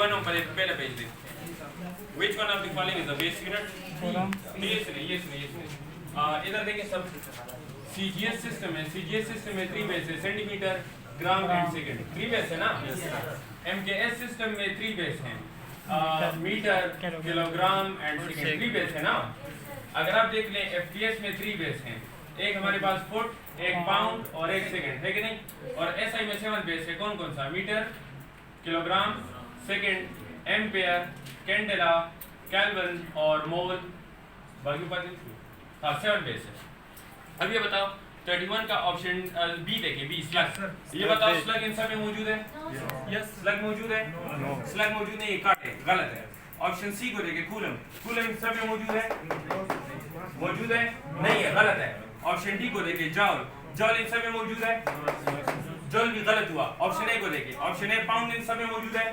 one of पहले page they. Which one of the following is the base unit? ये सुनिए. इधर देखिए सब CGS सिस्टम है. CGS सिस्टम में 3 बेस है, centimetre, gram and second. 3 base है ना? MKS सिस्टम में 3 बेस हैं, metre, kilogram and second. 3 base है ना? अगर आप देख लें FPS में 3 बेस हैं. एक हमारे पास फुट, एक पाउंड और एक सेकंड है कि नहीं. और SI में 7 बेस है. कौन कौन सा? Metre, kilogram, second, ampere, candela, kelvin और मोल. बाकी बात हाँ 7 बेस है. अब ये बताओ 31 का ऑप्शन बी देखिए. B slug. ये बताओ स्लग इन सब में मौजूद है? यस स्लग मौजूद है. स्लग मौजूद नहीं, ये कट है, गलत है. ऑप्शन सी को देखिए कूलम. कूलम इन सब में मौजूद है? मौजूद है नहीं है, गलत है. ऑप्शन डी को देखिए जॉल. जॉल इन सब में मौजूद है? जॉल भी गलत हुआ. ऑप्शन ए को देखिए. ऑप्शन ए पाउंड इन सब में मौजूद है?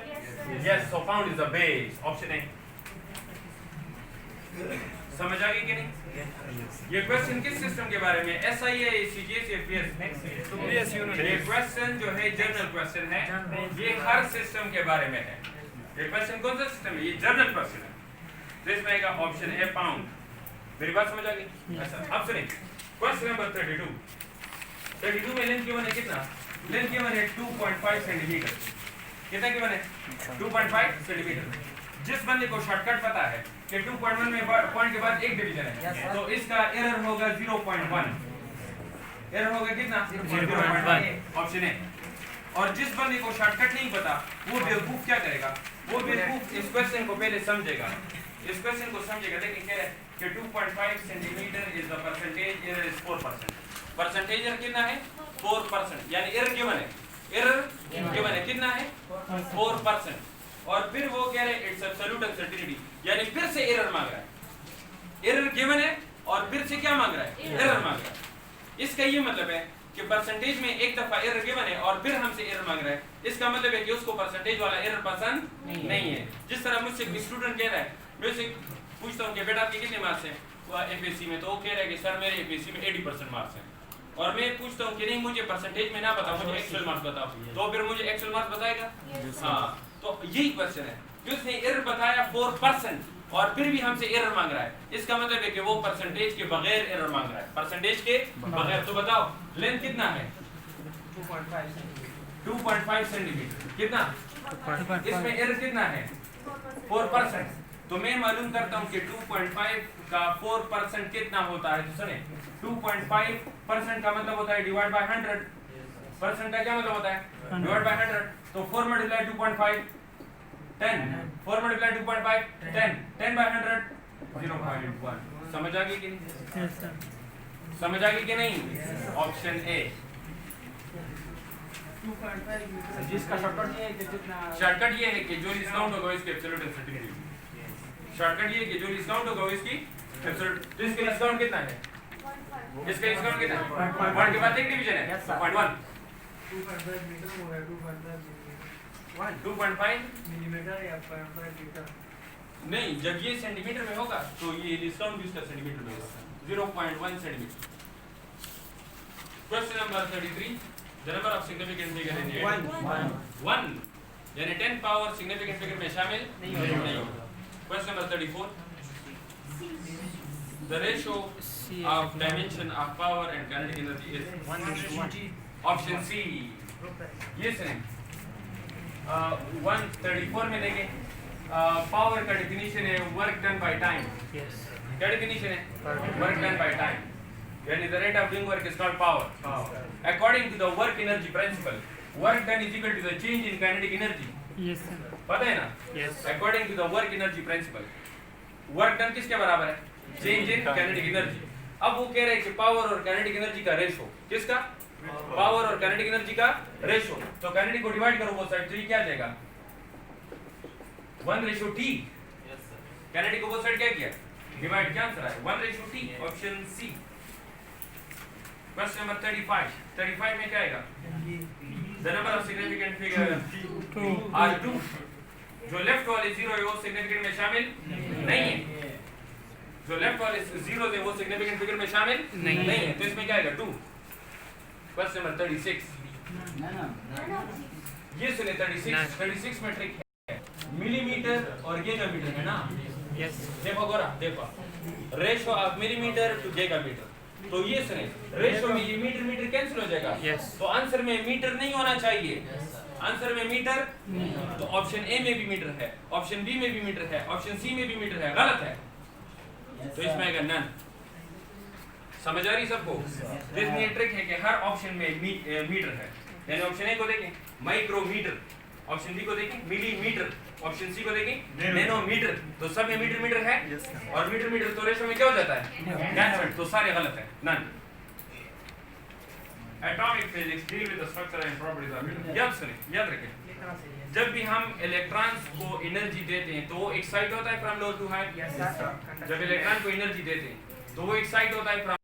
Yes. So pound is the base. Option A. समझ आ गई कि नहीं? ये क्वेश्चन किस सिस्टम के बारे में? SI है, CGS या FPS? ये क्वेश्चन जो है जनरल क्वेश्चन है. ये हर सिस्टम के बारे में है. ये क्वेश्चन कौन सा सिस्टम है? ये जनरल क्वेश्चन है. तो इसमें आएगा ऑप्शन ए पाउंड. मेरी बात समझ आ गई? अच्छा अब सुनिए क्वेश्चन नंबर 32 में लेंथ गिवन है कितना? लेंथ गिवन है 2.5 सेंटीमीटर. कितना गिवन है? 2.5 सेंटीमीटर. जिस बंदे को शॉर्टकट पता है कि 2.1 में पॉइंट के बाद एक डिवीजन है, तो इसका एरर होगा 0.1. एरर होगा कितना? 0.1. Option A. और जिस बंदे को शॉर्टकट नहीं पता वो बेवकूफ क्या करेगा? वो बेवकूफ इस क्वेश्चन को पहले समझेगा. इस क्वेश्चन को समझेगा. देखिए कह रहे हैं कि 2.5 centimetre is the percentage. Error is 4%. Percentage error कितना है? 4%. यानी एरर गिवन है. एरर गिवन है कितना है? 4%. और फिर वो कह रहे हैं इट्स एब्सोल्यूट अनसर्टेनिटी. यानी फिर से एरर मांग रहा है. एरर गिवन है और फिर से क्या मांग रहा है? एरर मांग रहा है. इसका ये मतलब है कि परसेंटेज में एक दफा एरर गिवन है और फिर हमसे एरर मांग रहा है. इसका मतलब है कि उसको परसेंटेज वाला एरर पसंद नहीं है. जिस तरह मुझसे स्टूडेंट कह रहा है, मैं उससे पूछता हूँ कि बेटा आपके कितने मार्क्स हैं FSC में, तो वो कह रहा है कि सर मेरे FSC में 80% मार्क्स हैं. और मैं पूछता हूँ कि नहीं मुझे परसेंटेज में ना बताओ, मुझे एक्चुअल मार्क्स बताओ, तो फिर मुझे एक्चुअल मार्क्स बताएगा. हाँ तो यही क्वेश्चन है कि उसने एरर बताया 4% और फिर भी हमसे एरर मांग रहा है. इसका मतलब है कि वो परसेंटेज के बगैर एरर मांग रहा है. परसेंटेज के बगैर. तो बताओ लेंथ कितना है? 2.5 सेंटीमीटर. कितना? इसमें एरर कितना है? 4%. तो मैं मालूम करता हूँ कि 2.5 का 4% कितना होता है. तो सुने 2.5% का मतलब होता है डिवाइड बाय 100. परसेंट का क्या मतलब होता है? Divide by 100. तो 4 मल्टीप्लाई 2.5 10. 4 मल्टीप्लाई 2.5 10. 10 बाय 100 0.1. समझ आ गई कि नहीं? समझ आ गई कि नहीं? Option A. जिसका शॉर्टकट ये है कि जितना शॉर्टकट ये है कि जो डिस्काउंट होगा इसके एब्सोल्यूट अनसर्टेनिटी. शॉर्टकट ये है कि जो डिस्काउंट होगा इसकी एब्सोल्यूट. तो इसका डिस्काउंट कितना है? इसका डिस्काउंट कितना है? 1 के बाद एक डिवीजन है. 0.1. 2.5 मिलीमीटर या 0.5 मीटर. नहीं, जब ये सेंटीमीटर में होगा तो ये डिस्काउंट भी इसका सेंटीमीटर में होगा. 0.1 centimetre. Question number 33. The number of significant figure in it 1. यानी 10 पावर सिग्निफिकेंट फिगर में शामिल नहीं होगा. Question number 34. The ratio of dimension of power and kinetic energy is 1:1. Option C. Yes sir. 134 में देखें पावर का डेफिनेशन है work done by time. क्या डेफिनेशन है? Work done by time. यानी the rate of doing work is called power. According to the work energy principle, work done is equal to the change in kinetic energy. Yes sir. पता है ना? Yes. According to the work energy principle, work done किसके बराबर है? Change in kinetic energy. अब वो कह रहे हैं कि पावर और kinetic energy का रेशो. किसका? पावर और kinetic energy का रेशो. तो kinetic को डिवाइड करो वो साइड, तो ये क्या आ जाएगा? 1:T. Yes sir. kinetic को वो साइड क्या किया? डिवाइड. क्या आंसर है? 1:T. Option C. Question number 35. 35 में क्या आएगा? The number of significant figure are 2. जो लेफ्ट वाले 0 है वो सिग्निफिकेंट में शामिल नहीं है. जो लेफ्ट वाले 0 है वो सिग्निफिकेंट फिगर में शामिल नहीं है. तो इसमें क्या आएगा? 2. Question number 36. ये सुने 36 में ट्रिक है. मिलीमीटर और गीगामीटर है ना? Yes. देखो गोरा, देखो रेशो ऑफ मिलीमीटर टू गीगामीटर, तो ये सुने रेशो में ये मीटर मीटर कैंसिल हो जाएगा। Yes. तो आंसर में मीटर नहीं होना चाहिए, आंसर में मीटर, तो ऑप्शन ए में भी मीटर है, ऑप्शन बी में भी मीटर है, ऑप्शन सी में भी मीटर है, गलत है। तो इसमें आएगा नन। समझ आ रही सबको? देखिए ट्रिक है कि हर ऑप्शन में मीटर है, यानी ऑप्शन ए को देखें माइक्रोमीटर, ऑप्शन बी को देखें मिलीमीटर, ऑप्शन सी को देखें नैनोमीटर, तो सब में मीटर मीटर है। और मीटर मीटर तो रेशो में क्या हो जाता है? कैंसिल, तो सारे गलत है, none. Atomic physics deal with the structure and properties of, याद सुनिए, याद रखें, जब भी हम इलेक्ट्रॉन्स को एनर्जी देते हैं तो वो एक्साइट होता है फ्रॉम लो टू हाई। जब इलेक्ट्रॉन को एनर्जी देते हैं तो वो एक्साइट होता है फ्रॉम